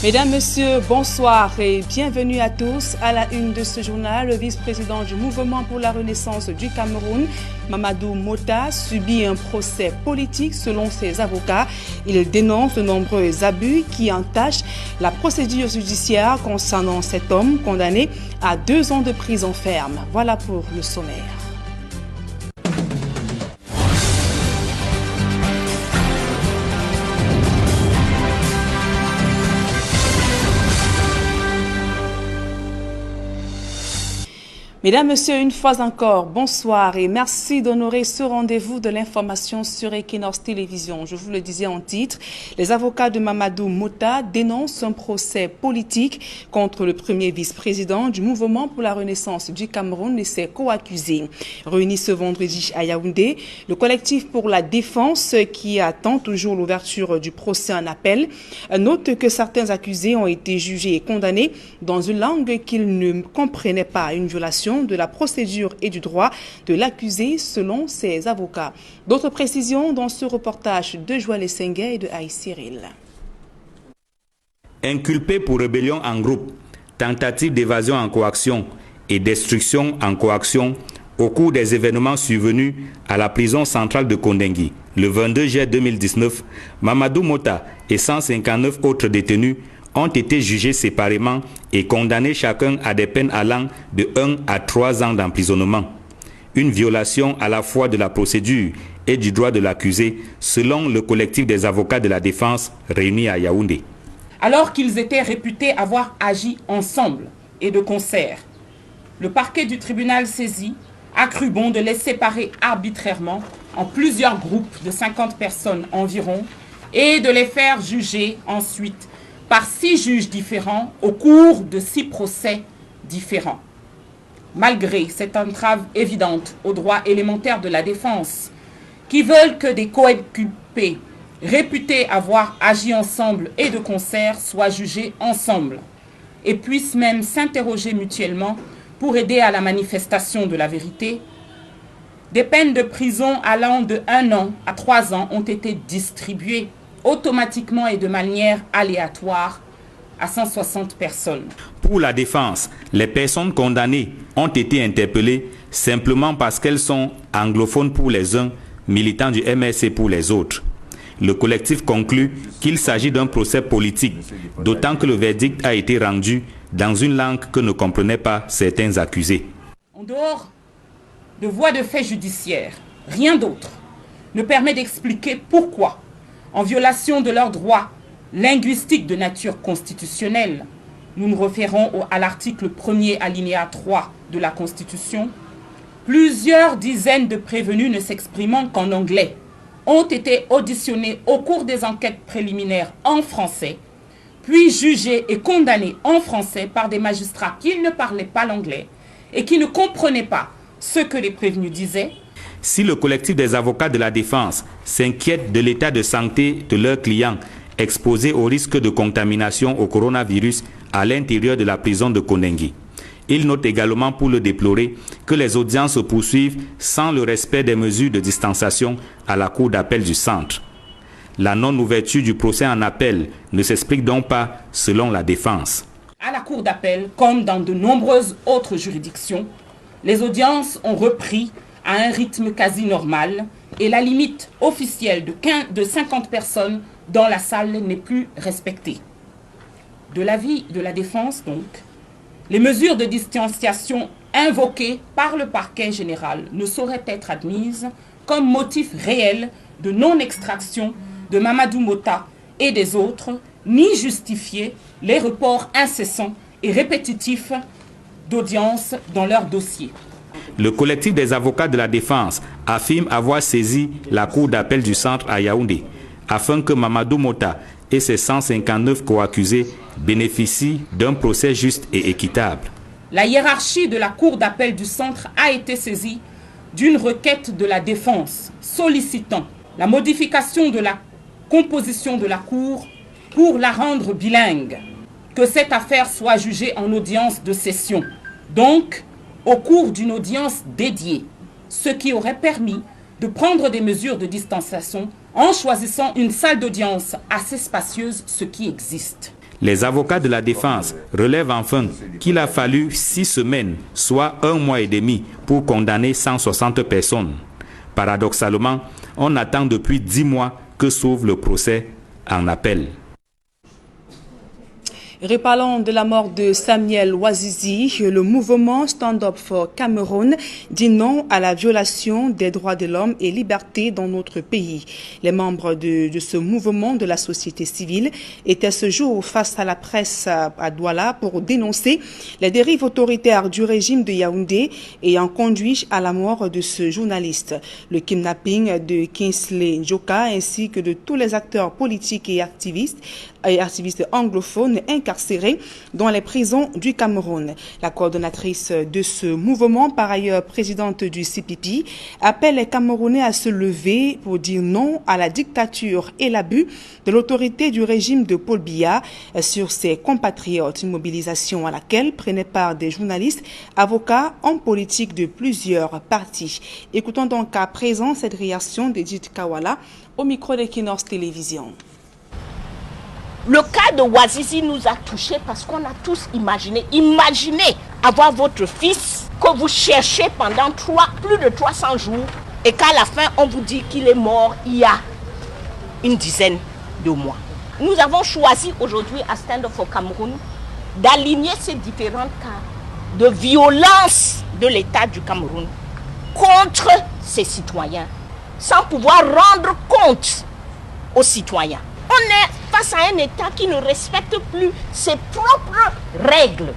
Mesdames, Messieurs, bonsoir et bienvenue à tous. À la une de ce journal, le vice-président du Mouvement pour la Renaissance du Cameroun, Mamadou Mota, subit un procès politique selon ses avocats. Il dénonce de nombreux abus qui entachent la procédure judiciaire concernant cet homme condamné à 2 ans de prison ferme. Voilà pour le sommaire. Mesdames, Messieurs, une fois encore, bonsoir et merci d'honorer ce rendez-vous de l'information sur Equinox Télévision. Je vous le disais en titre, les avocats de Mamadou Mota dénoncent un procès politique contre le premier vice-président du Mouvement pour la Renaissance du Cameroun et ses co-accusés. Réunis ce vendredi à Yaoundé, le collectif pour la défense qui attend toujours l'ouverture du procès en appel note que certains accusés ont été jugés et condamnés dans une langue qu'ils ne comprenaient pas, une violation de la procédure et du droit de l'accusé selon ses avocats. D'autres précisions dans ce reportage de Joël Essenguet et de Aïe Cyril. Inculpés pour rébellion en groupe, tentative d'évasion en coaction et destruction en coaction au cours des événements survenus à la prison centrale de Kondengui, le 22 juillet 2019, Mamadou Mota et 159 autres détenus ont été jugés séparément et condamnés chacun à des peines allant de 1 à 3 ans d'emprisonnement. Une violation à la fois de la procédure et du droit de l'accusé, selon le collectif des avocats de la défense réunis à Yaoundé. Alors qu'ils étaient réputés avoir agi ensemble et de concert, le parquet du tribunal saisi a cru bon de les séparer arbitrairement en plusieurs groupes de 50 personnes environ et de les faire juger ensuite par 6 juges différents au cours de 6 procès différents. Malgré cette entrave évidente aux droits élémentaires de la défense, qui veulent que des coinculpés réputés avoir agi ensemble et de concert soient jugés ensemble et puissent même s'interroger mutuellement pour aider à la manifestation de la vérité, des peines de prison allant de 1 an à 3 ans ont été distribuées automatiquement et de manière aléatoire à 160 personnes. Pour la défense, les personnes condamnées ont été interpellées simplement parce qu'elles sont anglophones pour les uns, militants du MRC pour les autres. Le collectif conclut qu'il s'agit d'un procès politique, d'autant que le verdict a été rendu dans une langue que ne comprenaient pas certains accusés. En dehors de voies de fait judiciaires, rien d'autre ne permet d'expliquer pourquoi, en violation de leurs droits linguistiques de nature constitutionnelle, nous nous référons à l'article 1er alinéa 3 de la Constitution, plusieurs dizaines de prévenus ne s'exprimant qu'en anglais ont été auditionnés au cours des enquêtes préliminaires en français, puis jugés et condamnés en français par des magistrats qui ne parlaient pas l'anglais et qui ne comprenaient pas ce que les prévenus disaient. Si le collectif des avocats de la défense s'inquiète de l'état de santé de leurs clients exposés au risque de contamination au coronavirus à l'intérieur de la prison de Kondengui, il note également pour le déplorer que les audiences se poursuivent sans le respect des mesures de distanciation à la cour d'appel du centre. La non-ouverture du procès en appel ne s'explique donc pas selon la défense. À la cour d'appel, comme dans de nombreuses autres juridictions, les audiences ont repris à un rythme quasi normal et la limite officielle de 50 personnes dans la salle n'est plus respectée. De l'avis de la défense, donc, les mesures de distanciation invoquées par le parquet général ne sauraient être admises comme motif réel de non-extraction de Mamadou Mota et des autres, ni justifier les reports incessants et répétitifs d'audience dans leur dossier. Le collectif des avocats de la défense affirme avoir saisi la cour d'appel du centre à Yaoundé afin que Mamadou Mota et ses 159 co-accusés bénéficient d'un procès juste et équitable. La hiérarchie de la cour d'appel du centre a été saisie d'une requête de la défense sollicitant la modification de la composition de la cour pour la rendre bilingue, que cette affaire soit jugée en audience de session, donc au cours d'une audience dédiée, ce qui aurait permis de prendre des mesures de distanciation en choisissant une salle d'audience assez spacieuse, ce qui existe. Les avocats de la défense relèvent enfin qu'il a fallu 6 semaines, soit 1 mois et demi, pour condamner 160 personnes. Paradoxalement, on attend depuis 10 mois que s'ouvre le procès en appel. Reparlant de la mort de Samuel Ouazizi, le mouvement Stand Up for Cameroun dit non à la violation des droits de l'homme et libertés dans notre pays. Les membres de ce mouvement de la société civile étaient ce jour face à la presse à Douala pour dénoncer les dérives autoritaires du régime de Yaoundé ayant conduit à la mort de ce journaliste. Le kidnapping de Kingsley Njoka ainsi que de tous les acteurs politiques et activistes anglophones incarcérés dans les prisons du Cameroun. La coordonnatrice de ce mouvement, par ailleurs présidente du CPP, appelle les Camerounais à se lever pour dire non à la dictature et l'abus de l'autorité du régime de Paul Biya sur ses compatriotes. Une mobilisation à laquelle prenaient part des journalistes, avocats, hommes politiques de plusieurs partis. Écoutons donc à présent cette réaction d'Edith Kawala au micro d'Equinox Télévision. Le cas de Ouazizi nous a touchés parce qu'on a tous imaginé. Imaginez avoir votre fils que vous cherchez pendant plus de 300 jours et qu'à la fin on vous dit qu'il est mort il y a une dizaine de mois. Nous avons choisi aujourd'hui à Stand Up for Cameroun d'aligner ces différents cas de violence de l'État du Cameroun contre ses citoyens sans pouvoir rendre compte aux citoyens. On est face à un État qui ne respecte plus ses propres règles.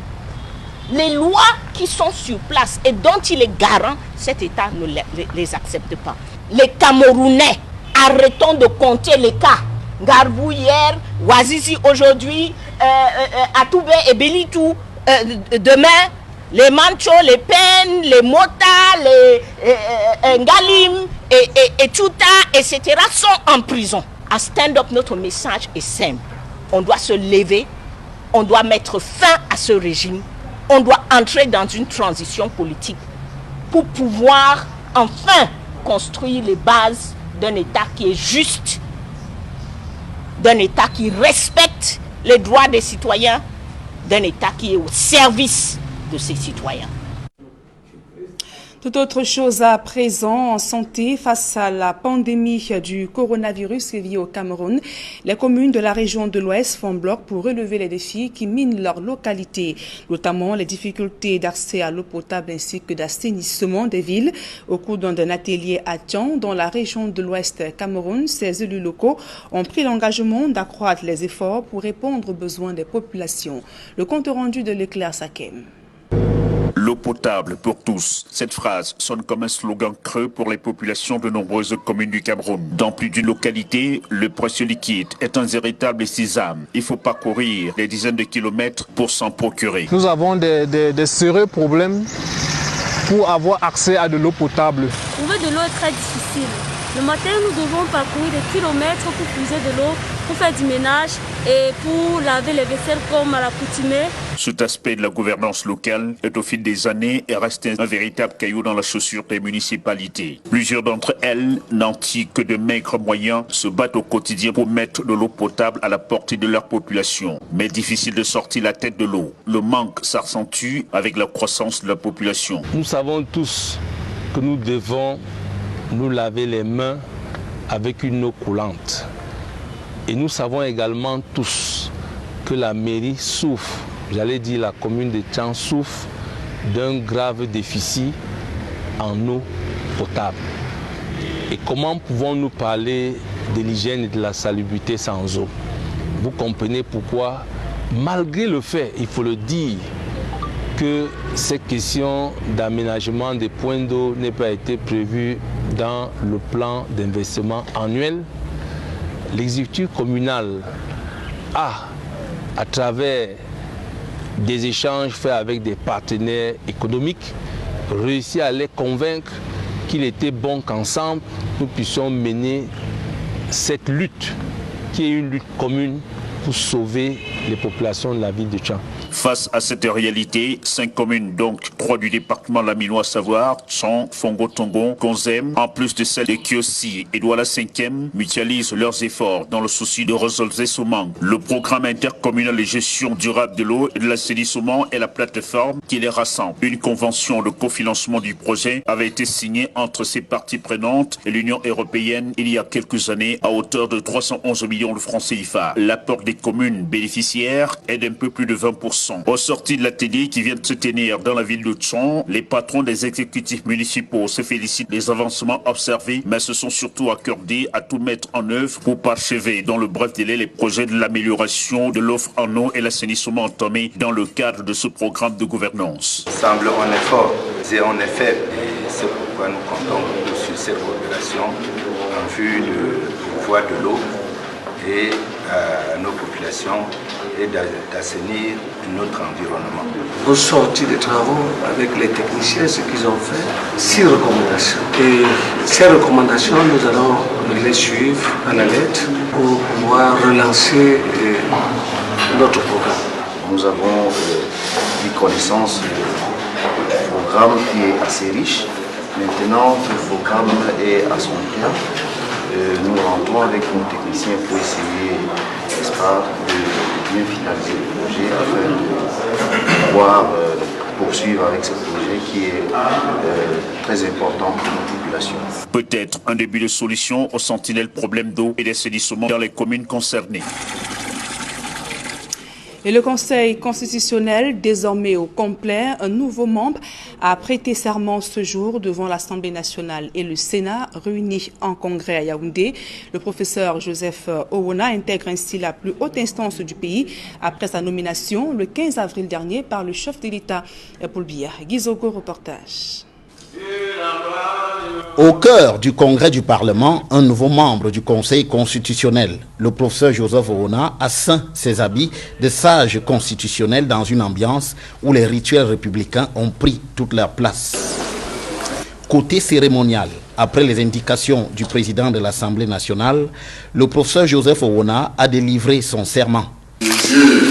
Les lois qui sont sur place et dont il est garant, cet État ne les accepte pas. Les Camerounais, arrêtons de compter les cas. Garbou hier, Ouazizi aujourd'hui, Atoubé et Belitou demain, les Mancho, les Pen, les Mota, les Ngalim et Tchouta, etc. sont en prison. À Stand Up, notre message est simple. On doit se lever, on doit mettre fin à ce régime, on doit entrer dans une transition politique pour pouvoir enfin construire les bases d'un État qui est juste, d'un État qui respecte les droits des citoyens, d'un État qui est au service de ses citoyens. Tout autre chose à présent en santé face à la pandémie du coronavirus qui vit au Cameroun. Les communes de la région de l'Ouest font bloc pour relever les défis qui minent leur localité, notamment les difficultés d'accès à l'eau potable ainsi que d'assainissement des villes. Au cours d'un atelier à Tian, dans la région de l'Ouest Cameroun, ces élus locaux ont pris l'engagement d'accroître les efforts pour répondre aux besoins des populations. Le compte rendu de l'Éclair Sakem. L'eau potable pour tous. Cette phrase sonne comme un slogan creux pour les populations de nombreuses communes du Cameroun. Dans plus d'une localité, le précieux liquide est un véritable sésame. Il faut parcourir des dizaines de kilomètres pour s'en procurer. Nous avons des sérieux problèmes pour avoir accès à de l'eau potable. Trouver de l'eau est très difficile. Le matin, nous devons parcourir des kilomètres pour puiser de l'eau, pour faire du ménage et pour laver les vaisselles comme à l'accoutumée. Cet aspect de la gouvernance locale est au fil des années et reste un véritable caillou dans la chaussure des municipalités. Plusieurs d'entre elles, nantis que de maigres moyens, se battent au quotidien pour mettre de l'eau potable à la portée de leur population. Mais difficile de sortir la tête de l'eau. Le manque s'accentue avec la croissance de la population. Nous savons tous que nous devons nous laver les mains avec une eau coulante. Et nous savons également tous que la mairie souffre, j'allais dire la commune de Tian souffre d'un grave déficit en eau potable. Et comment pouvons-nous parler de l'hygiène et de la salubrité sans eau? Vous comprenez pourquoi, malgré le fait, il faut le dire, que cette question d'aménagement des points d'eau n'ait pas été prévue dans le plan d'investissement annuel, l'exécutif communal a, à travers des échanges faits avec des partenaires économiques, réussi à les convaincre qu'il était bon qu'ensemble, nous puissions mener cette lutte, qui est une lutte commune pour sauver les populations de la ville de Tchang. Face à cette réalité, 5 communes, donc 3 du département laminois-Savoir, Tchang, Fongo-Tongon, Konzem, en plus de celles de Kiossi et Douala 5e, mutualisent leurs efforts dans le souci de résoudre ce manque. Le programme intercommunal de gestion durable de l'eau et de l'assainissement est la plateforme qui les rassemble. Une convention de cofinancement du projet avait été signée entre ces parties prenantes et l'Union européenne il y a quelques années à hauteur de 311 millions de francs CFA. L'apport des communes bénéficiaires est d'un peu plus de 20%. Au sorti de l'atelier qui vient de se tenir dans la ville de Tchang, les patrons des exécutifs municipaux se félicitent des avancements observés, mais se sont surtout accordés à tout mettre en œuvre pour parachever dans le bref délai les projets de l'amélioration de l'offre en eau et l'assainissement entamés dans le cadre de ce programme de gouvernance. Semble en effort et en effet, et c'est pourquoi nous comptons sur cette coopération en vue de pouvoir de l'eau et nos populations et d'assainir notre environnement. Au sorti des travaux avec les techniciens, ce qu'ils ont fait, 6 recommandations. Et ces recommandations, nous allons les suivre à la lettre pour pouvoir relancer notre programme. Nous avons eu connaissance du programme qui est assez riche. Maintenant, le programme est à son terme. Nous rentrons avec nos techniciens pour essayer, n'est-ce pas, de bien finaliser le projet afin de pouvoir poursuivre avec ce projet qui est très important pour nos populations. Peut-être un début de solution au sentinelle problème d'eau et d'assainissement dans les communes concernées. Et le Conseil constitutionnel, désormais au complet, un nouveau membre a prêté serment ce jour devant l'Assemblée nationale et le Sénat réunis en congrès à Yaoundé. Le professeur Joseph Owona intègre ainsi la plus haute instance du pays après sa nomination le 15 avril dernier par le chef de l'État, Paul Biya. Guizogo, reportage. Au cœur du congrès du Parlement, un nouveau membre du Conseil constitutionnel, le professeur Joseph Owona, a ceint ses habits de sage constitutionnel dans une ambiance où les rituels républicains ont pris toute leur place. Côté cérémonial, après les indications du président de l'Assemblée nationale, le professeur Joseph Owona a délivré son serment. Je jure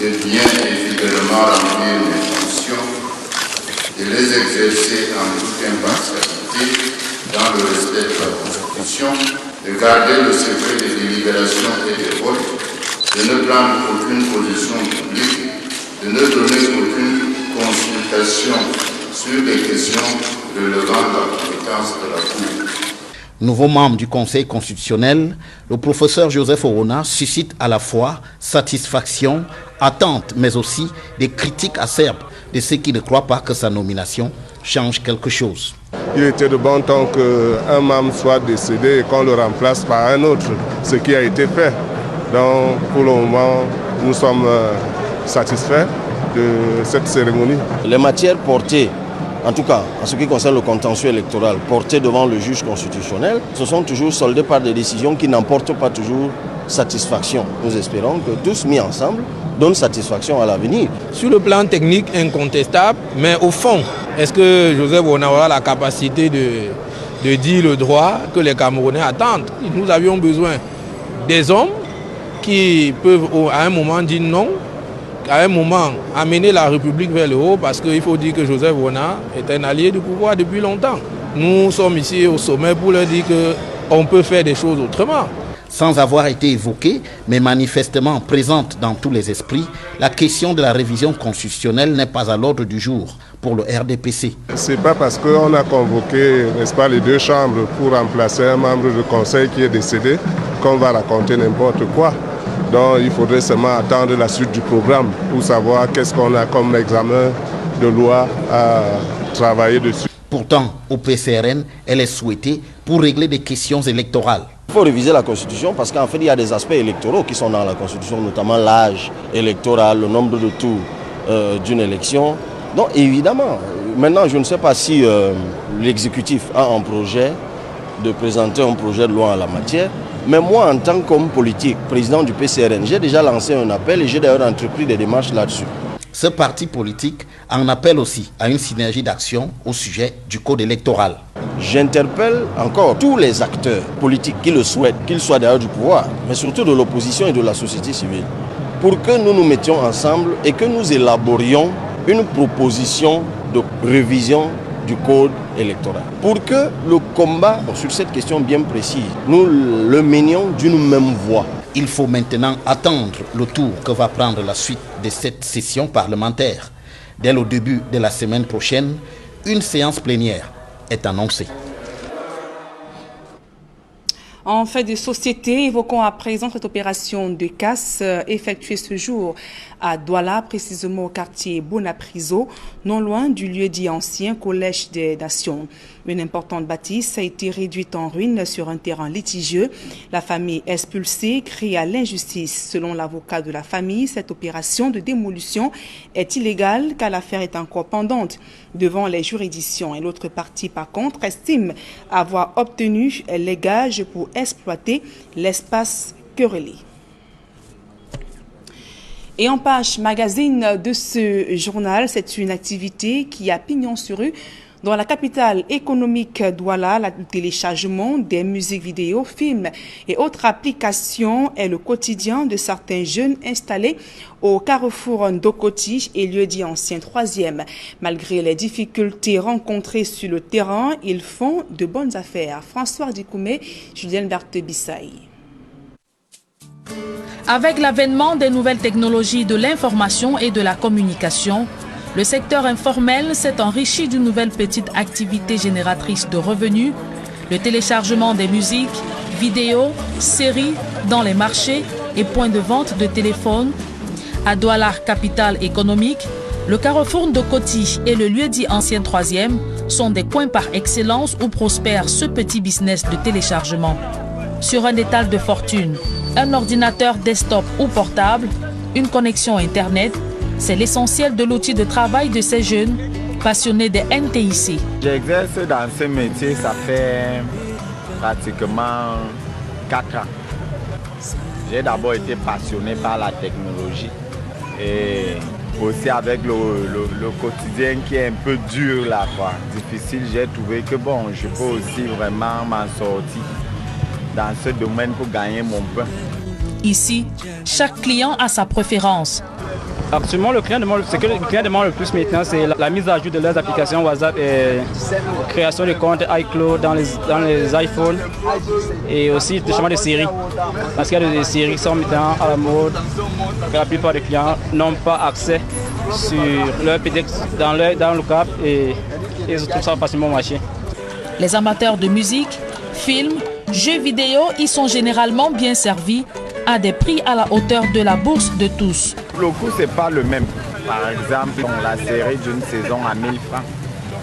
de bien et fidèlement remplir mes fonctions et les exercer en toute impartialité dans le respect de la Constitution, de garder le secret des délibérations et des votes, de ne prendre aucune position publique, de ne donner aucune consultation sur des questions relevant de la compétence de la Cour. Nouveau membre du Conseil constitutionnel, le professeur Joseph Owona suscite à la fois satisfaction, attente, mais aussi des critiques acerbes de ceux qui ne croient pas que sa nomination change quelque chose. Il était de bon temps qu'un membre soit décédé et qu'on le remplace par un autre, ce qui a été fait. Donc pour le moment, nous sommes satisfaits de cette cérémonie. Les matières portées, en tout cas en ce qui concerne le contentieux électoral, portées devant le juge constitutionnel, se sont toujours soldées par des décisions qui n'emportent pas toujours satisfaction. Nous espérons que tous mis ensemble donnent satisfaction à l'avenir. Sur le plan technique, incontestable, mais au fond, est-ce que Joseph Owona aura la capacité de dire le droit que les Camerounais attendent? Nous avions besoin des hommes qui peuvent à un moment dire non, à un moment amener la République vers le haut, parce qu'il faut dire que Joseph Owona est un allié du pouvoir depuis longtemps. Nous sommes ici au sommet pour leur dire qu'on peut faire des choses autrement. Sans avoir été évoquée, mais manifestement présente dans tous les esprits, la question de la révision constitutionnelle n'est pas à l'ordre du jour pour le RDPC. Ce n'est pas parce qu'on a convoqué, n'est-ce pas, les deux chambres pour remplacer un membre du Conseil qui est décédé qu'on va raconter n'importe quoi. Donc il faudrait seulement attendre la suite du programme pour savoir qu'est-ce qu'on a comme examen de loi à travailler dessus. Pourtant, au PCRN, elle est souhaitée pour régler des questions électorales. Il faut réviser la Constitution parce qu'en fait, il y a des aspects électoraux qui sont dans la Constitution, notamment l'âge électoral, le nombre de tours d'une élection. Donc évidemment, maintenant je ne sais pas si l'exécutif a un projet de présenter un projet de loi en la matière, mais moi en tant qu'homme politique, président du PCRN, j'ai déjà lancé un appel et j'ai d'ailleurs entrepris des démarches là-dessus. Ce parti politique en appelle aussi à une synergie d'action au sujet du code électoral. J'interpelle encore tous les acteurs politiques qui le souhaitent, qu'ils soient d'ailleurs du pouvoir, mais surtout de l'opposition et de la société civile, pour que nous nous mettions ensemble et que nous élaborions une proposition de révision du code électoral. Pour que le combat sur cette question bien précise, nous le menions d'une même voix. Il faut maintenant attendre le tour que va prendre la suite de cette session parlementaire. Dès le début de la semaine prochaine, une séance plénière est annoncée. En fait de société, évoquons à présent cette opération de casse effectuée ce jour à Douala, précisément au quartier Bonapriso, non loin du lieu dit ancien Collège des Nations. Une importante bâtisse a été réduite en ruine sur un terrain litigieux. La famille expulsée crie à l'injustice. Selon l'avocat de la famille, cette opération de démolition est illégale car l'affaire est encore pendante devant les juridictions. Et l'autre partie, par contre, estime avoir obtenu les gages pour exploiter l'espace querellé. Et en page magazine de ce journal, c'est une activité qui a pignon sur rue dans la capitale économique Douala. Le téléchargement des musiques vidéo, films et autres applications est le quotidien de certains jeunes installés au carrefour Ndokoti et lieu dit ancien 3e. Malgré les difficultés rencontrées sur le terrain, ils font de bonnes affaires. François Dikoumé, Julien Berthe-Bissaï. Avec l'avènement des nouvelles technologies de l'information et de la communication, le secteur informel s'est enrichi d'une nouvelle petite activité génératrice de revenus, le téléchargement des musiques, vidéos, séries dans les marchés et points de vente de téléphones. À Douala, capitale économique, le carrefour Ndokoti et le lieu-dit ancien 3e sont des coins par excellence où prospère ce petit business de téléchargement. Sur un étal de fortune, un ordinateur desktop ou portable, une connexion Internet, c'est l'essentiel de l'outil de travail de ces jeunes passionnés des NTIC. J'exerce dans ce métier, ça fait pratiquement 4 ans. J'ai d'abord été passionné par la technologie et aussi avec le quotidien qui est un peu dur là, quoi, difficile. J'ai trouvé que bon, je peux aussi vraiment m'en sortir dans ce domaine pour gagner mon pain. Ici, chaque client a sa préférence. Actuellement, ce que le client demande le plus maintenant, c'est la mise à jour de leurs applications WhatsApp et création de comptes iCloud dans les iPhones et aussi le chemin de séries. Parce qu'il y a des séries qui sont maintenant à la mode, que la plupart des clients n'ont pas accès sur leur PDX dans le cap et ils trouvent ça facilement au marché. Les amateurs de musique, films, jeux vidéo y sont généralement bien servis à des prix à la hauteur de la bourse de tous. Le coût, ce n'est pas le même. Par exemple, la série d'une saison à 1000 francs.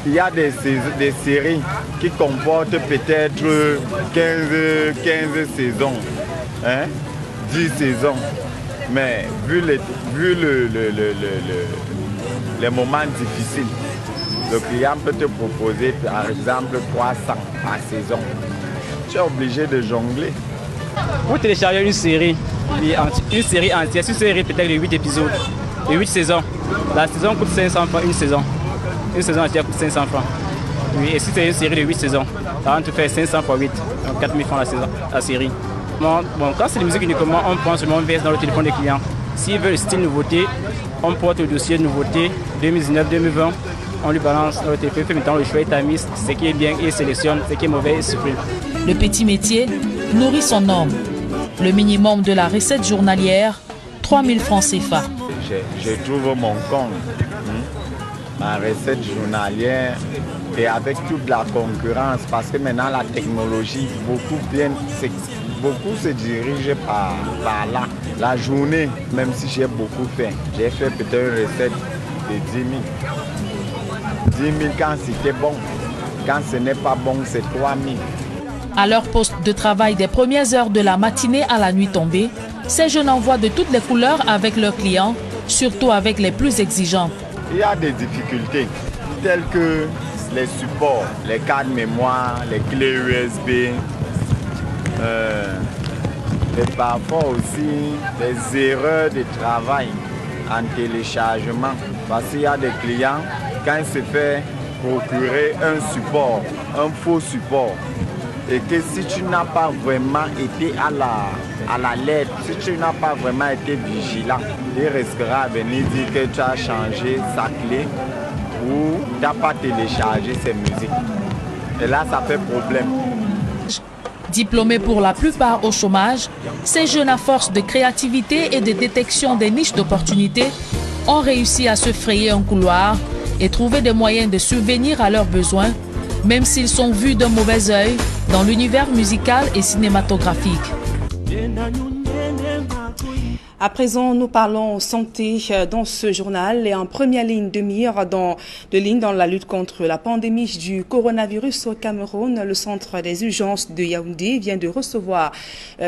Il y a des séries qui comportent peut-être 15 saisons, 10 saisons. Mais vu les moments difficiles, le client peut te proposer par exemple 300 par saison. Tu es obligé de jongler. Pour télécharger une série entière, c'est une série peut-être de 8 épisodes, de 8 saisons. La saison coûte 500 francs, une saison. Une saison entière coûte 500 francs. Oui, et si c'est une série de 8 saisons, ça va te faire 500 fois 8, donc 4000 francs la série. Bon, quand c'est de la musique uniquement, on prend seulement VS dans le téléphone des clients. S'ils veulent le style nouveauté, on porte le dossier de nouveauté 2019-2020. On lui balance dans le téléphone, fait maintenant le choix étamiste, ce qui est bien, il sélectionne, ce qui est mauvais, il supprime. Le petit métier nourrit son homme. Le minimum de la recette journalière, 3000 francs CFA. Je trouve mon compte, ma recette journalière et avec toute la concurrence, parce que maintenant la technologie, beaucoup se dirigent par là. La journée, même si j'ai beaucoup fait, j'ai fait peut-être une recette de 10 000. 10 000 quand c'était bon, quand ce n'est pas bon, c'est 3 000. À leur poste de travail des premières heures de la matinée à la nuit tombée, ces jeunes envoient de toutes les couleurs avec leurs clients, surtout avec les plus exigeants. Il y a des difficultés telles que les supports, les cartes mémoire, les clés USB, et parfois aussi des erreurs de travail. en téléchargement. Parce qu'il y a des clients, quand il se fait procurer un support, un faux support, et que si tu n'as pas vraiment été à la lettre, si tu n'as pas vraiment été vigilant, il risquera à venir dire que tu as changé sa clé ou tu n'as pas téléchargé ses musiques. Et là, ça fait problème. Diplômés pour la plupart au chômage, ces jeunes à force de créativité et de détection des niches d'opportunités ont réussi à se frayer un couloir et trouver des moyens de subvenir à leurs besoins, même s'ils sont vus d'un mauvais œil dans l'univers musical et cinématographique. À présent, nous parlons santé dans ce journal et en première ligne de mire dans la lutte contre la pandémie du coronavirus au Cameroun. Le centre des urgences de Yaoundé vient de recevoir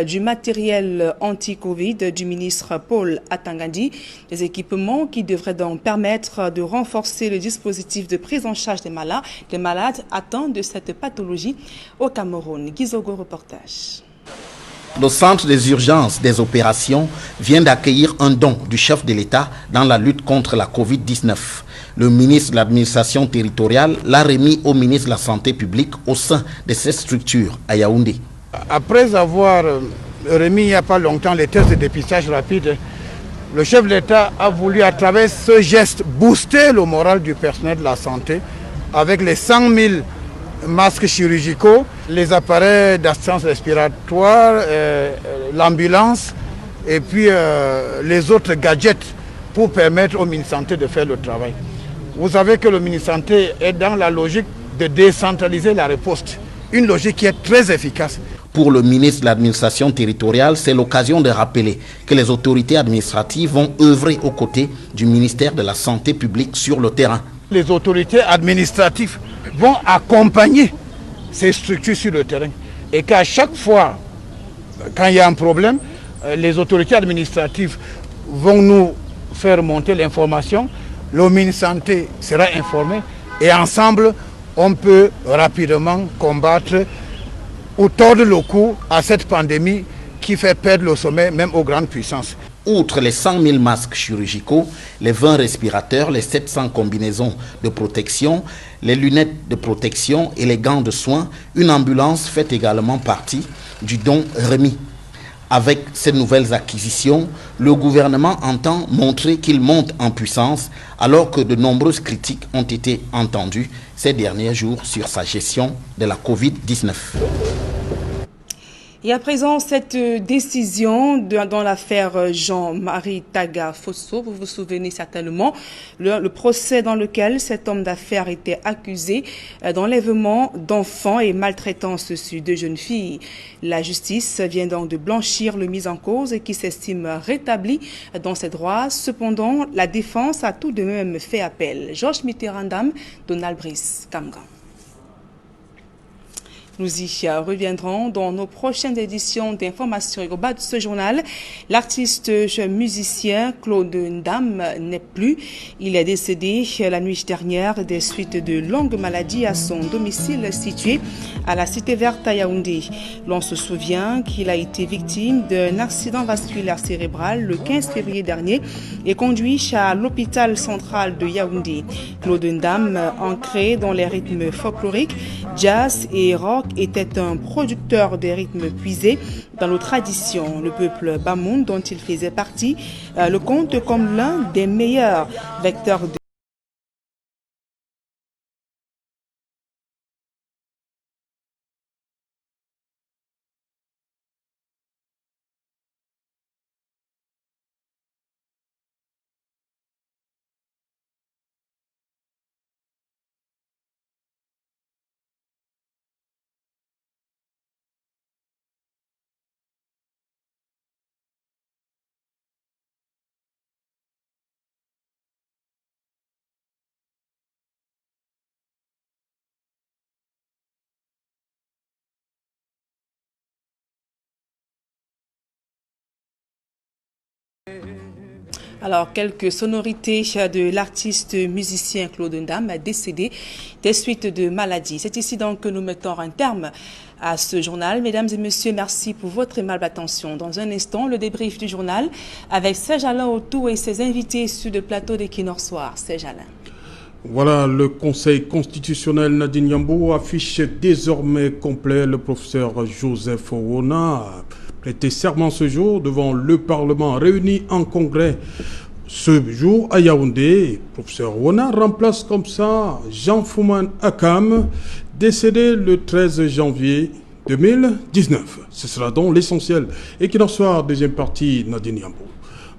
du matériel anti-Covid du ministre Paul Atangandi, des équipements qui devraient donc permettre de renforcer le dispositif de prise en charge des malades atteints de cette pathologie au Cameroun. Gizogo, reportage. Le centre des urgences des opérations vient d'accueillir un don du chef de l'État dans la lutte contre la Covid-19. Le ministre de l'administration territoriale l'a remis au ministre de la Santé publique au sein de cette structure à Yaoundé. Après avoir remis il n'y a pas longtemps les tests de dépistage rapide, le chef de l'État a voulu à travers ce geste booster le moral du personnel de la santé avec les 100 000 masques chirurgicaux, les appareils d'assistance respiratoire, l'ambulance et puis les autres gadgets pour permettre au ministère Santé de faire le travail. Vous savez que le ministère Santé est dans la logique de décentraliser la riposte, une logique qui est très efficace. Pour le ministre de l'administration territoriale, c'est l'occasion de rappeler que les autorités administratives vont œuvrer aux côtés du ministère de la Santé publique sur le terrain. Les autorités administratives vont accompagner ces structures sur le terrain et qu'à chaque fois, quand il y a un problème, les autorités administratives vont nous faire monter l'information, le ministre Santé sera informé et ensemble, on peut rapidement combattre ou tordre le cou à cette pandémie qui fait perdre le sommeil même aux grandes puissances. Outre les 100 000 masques chirurgicaux, les 20 respirateurs, les 700 combinaisons de protection, les lunettes de protection et les gants de soins, une ambulance fait également partie du don remis. Avec ces nouvelles acquisitions, le gouvernement entend montrer qu'il monte en puissance alors que de nombreuses critiques ont été entendues ces derniers jours sur sa gestion de la Covid-19. Et à présent, cette décision dans l'affaire Jean-Marie Taga Fosso, vous vous souvenez certainement, le procès dans lequel cet homme d'affaires était accusé d'enlèvement d'enfants et maltraitance sur 2 jeunes filles. La justice vient donc de blanchir le mis en cause qui s'estime rétabli dans ses droits. Cependant, la défense a tout de même fait appel. Georges Mitterrandam, Donald Brice, Kamgan. Nous y reviendrons dans nos prochaines éditions d'information. Et au bas de ce journal, l'artiste musicien Claude Ndam n'est plus. Il est décédé la nuit dernière des suites de longues maladies à son domicile situé à la Cité Verte à Yaoundé. L'on se souvient qu'il a été victime d'un accident vasculaire cérébral le 15 février dernier et conduit à l'hôpital central de Yaoundé. Claude Ndam, ancré dans les rythmes folkloriques, jazz et rock, était un producteur des rythmes puisés dans nos traditions. Le peuple Bamoun, dont il faisait partie, le compte comme l'un des meilleurs vecteurs de Alors, quelques sonorités de l'artiste musicien Claude Ndam, décédé des suites de maladie. C'est ici donc que nous mettons un terme à ce journal. Mesdames et messieurs, merci pour votre aimable attention. Dans un instant, le débrief du journal avec Serge Alain Autou et ses invités sur le plateau d'Equinox Soir. Serge Alain. Voilà, le Conseil constitutionnel Nadine Yambou affiche désormais complet. Le professeur Joseph Owona a prêté serment ce jour devant le Parlement réuni en congrès. Ce jour, à Yaoundé, le professeur Owona remplace comme ça Jean Fouman Akam, décédé le 13 janvier 2019. Ce sera donc l'essentiel. Equinox Soir, deuxième partie, Nadine Yambou.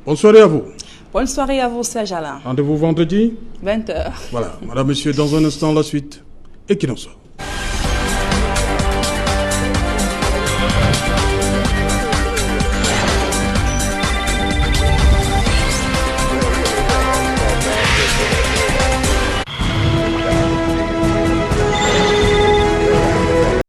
Bonne soirée à vous. Bonne soirée à vous, Serge Alain. Rendez-vous vendredi 20h. Voilà, madame, monsieur, dans un instant, la suite. Equinox Soir.